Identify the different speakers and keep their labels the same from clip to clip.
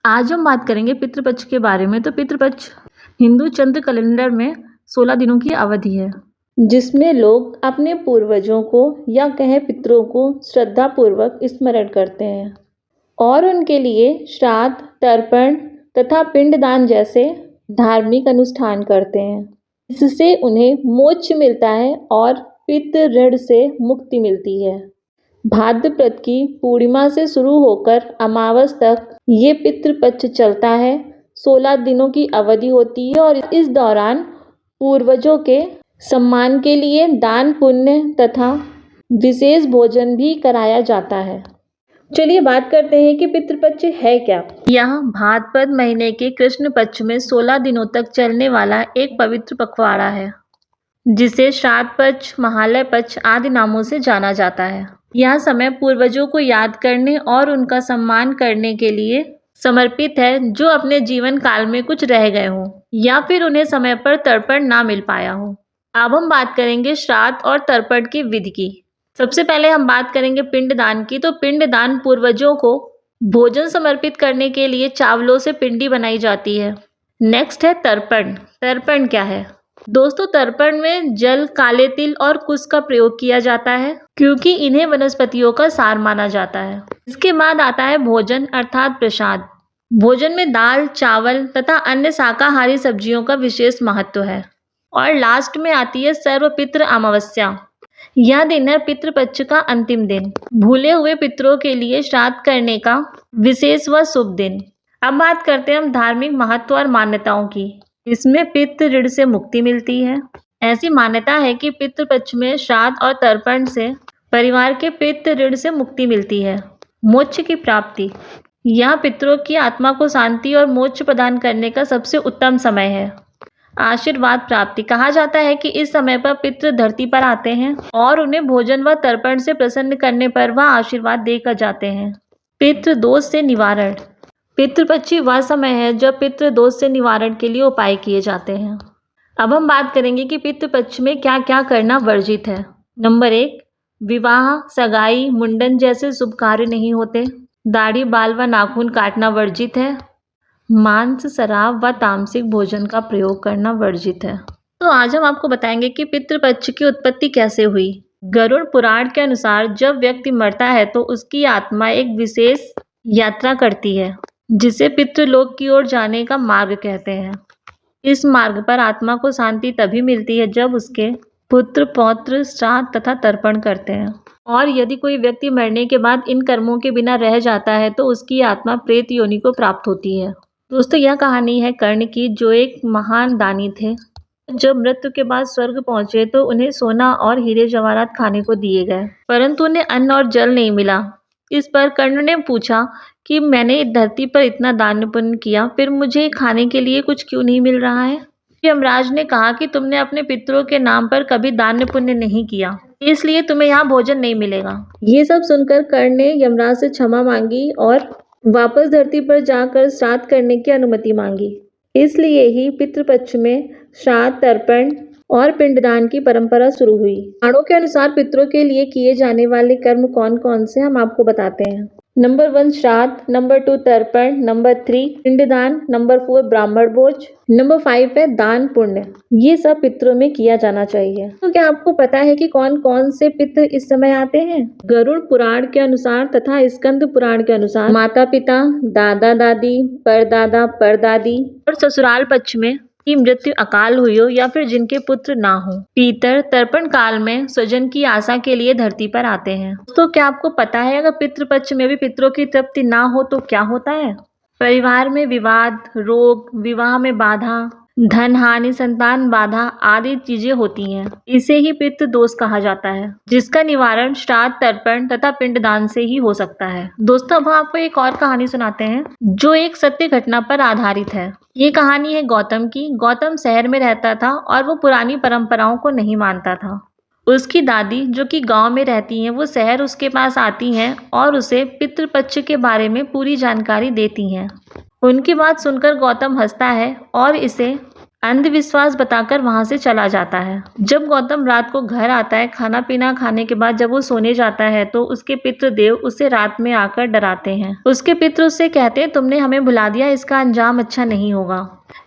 Speaker 1: आज हम बात करेंगे पितृपक्ष के बारे में। तो पितृपक्ष हिंदू चंद्र कैलेंडर में 16 दिनों की अवधि है,
Speaker 2: जिसमें लोग अपने पूर्वजों को या कहें पितरों को श्रद्धापूर्वक स्मरण करते हैं और उनके लिए श्राद्ध, तर्पण तथा पिंडदान जैसे धार्मिक अनुष्ठान करते हैं। इससे उन्हें मोक्ष मिलता है और पितृ ऋण से मुक्ति मिलती है। भाद्रपद की पूर्णिमा से शुरू होकर अमावस तक ये पितृपक्ष चलता है। 16 दिनों की अवधि होती है और इस दौरान पूर्वजों के सम्मान के लिए दान, पुण्य तथा विशेष भोजन भी कराया जाता है। चलिए बात करते हैं कि पितृपक्ष है क्या।
Speaker 1: यह भाद्रपद महीने के कृष्ण पक्ष में 16 दिनों तक चलने वाला एक पवित्र पखवाड़ा है, जिसे श्राद्ध पक्ष, महालय पक्ष आदि नामों से जाना जाता है। यह समय पूर्वजों को याद करने और उनका सम्मान करने के लिए समर्पित है, जो अपने जीवन काल में कुछ रह गए हों या फिर उन्हें समय पर तर्पण ना मिल पाया हो। अब हम बात करेंगे श्राद्ध और तर्पण की विधि की। सबसे पहले हम बात करेंगे पिंडदान की। तो पिंडदान पूर्वजों को भोजन समर्पित करने के लिए चावलों से पिंडी बनाई जाती है। नेक्स्ट है तर्पण। तर्पण क्या है दोस्तों? तर्पण में जल, काले तिल और कुश का प्रयोग किया जाता है, क्योंकि इन्हें वनस्पतियों का सार माना जाता है। इसके बाद आता है भोजन अर्थात प्रसाद। भोजन में दाल, चावल तथा अन्य शाकाहारी सब्जियों का विशेष महत्व है। और लास्ट में आती है सर्वपितृ अमावस्या। यह दिन है पितृपक्ष का अंतिम दिन, भूले हुए पितरों के लिए श्राद्ध करने का विशेष व शुभ दिन। अब बात करते हैं हम धार्मिक महत्व और मान्यताओं की। इसमें पितृ ऋण से मुक्ति मिलती है। ऐसी मान्यता है कि पितृपक्ष में श्राद्ध और तर्पण से परिवार के पितृ ऋण से मुक्ति मिलती है। मोक्ष की प्राप्ति। यह पितरों की आत्मा को शांति और मोक्ष प्रदान करने का सबसे उत्तम समय है। आशीर्वाद प्राप्ति। कहा जाता है कि इस समय पर पितृ धरती पर आते हैं और उन्हें भोजन व तर्पण से प्रसन्न करने पर वह आशीर्वाद देकर जाते हैं। पितृ दोष से निवारण। पितृपक्षी वह समय है जब पितृ दोष से निवारण के लिए उपाय किए जाते हैं। अब हम बात करेंगे कि पितृपक्ष में क्या क्या करना वर्जित है। नंबर 1, विवाह, सगाई, मुंडन जैसे शुभ कार्य नहीं होते। दाढ़ी, बाल व नाखून काटना वर्जित है। मांस, शराब व तामसिक भोजन का प्रयोग करना वर्जित है। तो आज हम आपको बताएंगे कि पितृपक्ष की उत्पत्ति कैसे हुई। गरुड़ पुराण के अनुसार जब व्यक्ति मरता है तो उसकी आत्मा एक विशेष यात्रा करती है, जिसे पितृलोक की ओर जाने का मार्ग कहते हैं। इस मार्ग पर आत्मा को शांति तभी मिलती है जब उसके पुत्र पौत्र श्राद्ध तथा तर्पण करते हैं। और यदि कोई व्यक्ति मरने के बाद इन कर्मों के बिना रह जाता है तो उसकी आत्मा प्रेत योनि को प्राप्त होती है। दोस्तों, यह कहानी है कर्ण की, जो एक महान दानी थे। जब मृत्यु के बाद स्वर्ग पहुंचे तो उन्हें सोना और हीरे जवाहरात खाने को दिए गए, परंतु उन्हें अन्न और जल नहीं मिला। इस पर कर्ण ने पूछा कि मैंने धरती पर इतना दान पुण्य किया, फिर मुझे खाने के लिए कुछ क्यों नहीं मिल रहा है। यमराज ने कहा कि तुमने अपने पितरों के नाम पर कभी दान पुण्य नहीं किया, इसलिए तुम्हें यहाँ भोजन नहीं मिलेगा।
Speaker 2: ये सब सुनकर कर्ण ने यमराज से क्षमा मांगी और वापस धरती पर जाकर श्राद्ध करने की अनुमति मांगी। इसलिए ही पितृपक्ष में श्राद्ध, तर्पण और पिंडदान की परंपरा शुरू हुई। पुराणों के अनुसार पितरों के लिए किए जाने वाले कर्म कौन कौन से हम आपको बताते हैं। नंबर 1 श्राद्ध, नंबर 2 तर्पण, नंबर 3 पिंडदान, नंबर 4 ब्राह्मण भोज, नंबर 5 है दान पुण्य। ये सब पितरों में किया जाना चाहिए। तो क्या आपको पता है कि कौन कौन से पितर इस समय आते हैं? गरुड़ पुराण के अनुसार तथा स्कंद पुराण के अनुसार माता पिता, दादा दादी, परदादा परदादी
Speaker 1: और ससुराल पक्ष में की मृत्यु अकाल हुई हो या फिर जिनके पुत्र ना हो। पितर तर्पण काल में स्वजन की आशा के लिए धरती पर आते हैं। तो क्या आपको पता है अगर पितृपक्ष में भी पितरों की तृप्ति ना हो तो क्या होता है? परिवार में विवाद, रोग, विवाह में बाधा, धन हानि, संतान बाधा आदि चीजें होती हैं। इसे ही पितृ दोष कहा जाता है, जिसका निवारण श्राद्ध, तर्पण तथा पिंडदान से ही हो सकता है। दोस्तों, अब हम आपको एक और कहानी सुनाते हैं जो एक सत्य घटना पर आधारित है। ये कहानी है गौतम की। गौतम शहर में रहता था और वो पुरानी परंपराओं को नहीं मानता था। उसकी दादी, जो कि गांव में रहती हैं, वो शहर उसके पास आती हैं और उसे पितृपक्ष के बारे में पूरी जानकारी देती हैं। उनकी बात सुनकर गौतम हंसता है और इसे अंधविश्वास बताकर वहां से चला जाता है। जब गौतम रात को घर आता है, खाना पीना खाने के बाद जब वो सोने जाता है तो उसके पितृदेव उसे रात में आकर डराते हैं। उसके पितृ उससे कहते हैं, तुमने हमें भुला दिया, इसका अंजाम अच्छा नहीं होगा।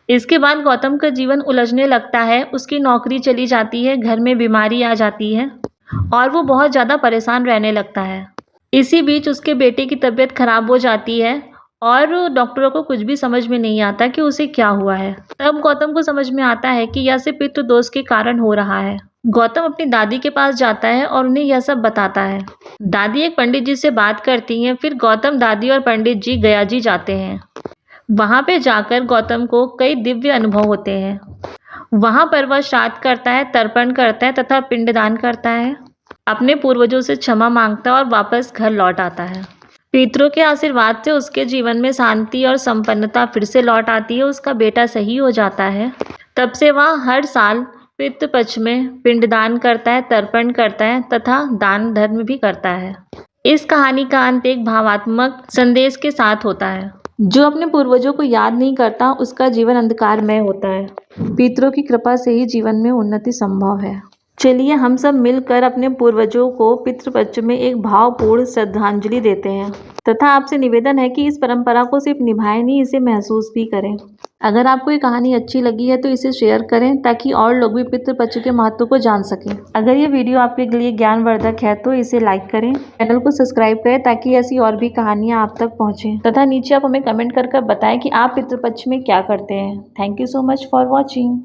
Speaker 1: इसके बाद गौतम का जीवन उलझने लगता है। उसकी नौकरी चली जाती है, घर में बीमारी आ जाती है और वो बहुत ज़्यादा परेशान रहने लगता है। इसी बीच उसके बेटे की तबीयत खराब हो जाती है और डॉक्टरों को कुछ भी समझ में नहीं आता कि उसे क्या हुआ है। तब गौतम को समझ में आता है कि यह सब पितृदोष के कारण हो रहा है। गौतम अपनी दादी के पास जाता है और उन्हें यह सब बताता है। दादी एक पंडित जी से बात करती हैं। फिर गौतम, दादी और पंडित जी गया जी जाते हैं। वहां पे जाकर गौतम को कई दिव्य अनुभव होते हैं। वहां पर वह श्राद्ध करता है, तर्पण करता है तथा पिंडदान करता है, अपने पूर्वजों से क्षमा मांगता है और वापस घर लौट आता है। पितरों के आशीर्वाद से उसके जीवन में शांति और संपन्नता फिर से लौट आती है। उसका बेटा सही हो जाता है। तब से वह हर साल पितृपक्ष में पिंडदान करता है, तर्पण करता है तथा दान धर्म भी करता है। इस कहानी का अंत एक भावात्मक संदेश के साथ होता है।
Speaker 2: जो अपने पूर्वजों को याद नहीं करता उसका जीवन अंधकारमय होता है। पितरों की कृपा से ही जीवन में उन्नति संभव है। चलिए हम सब मिलकर अपने पूर्वजों को पितृपक्ष में एक भावपूर्ण श्रद्धांजलि देते हैं तथा आपसे निवेदन है कि इस परंपरा को सिर्फ निभाएं नहीं, इसे महसूस भी करें। अगर आपको ये कहानी अच्छी लगी है तो इसे शेयर करें ताकि और लोग भी पितृपक्ष के महत्व को जान सकें। अगर ये वीडियो आपके लिए ज्ञानवर्धक है तो इसे लाइक करें, चैनल को सब्सक्राइब करें ताकि ऐसी और भी कहानियाँ आप तक पहुँचें तथा नीचे आप हमें कमेंट कर बताएं कि आप पितृपक्ष में क्या करते हैं। Thank you so much for watching.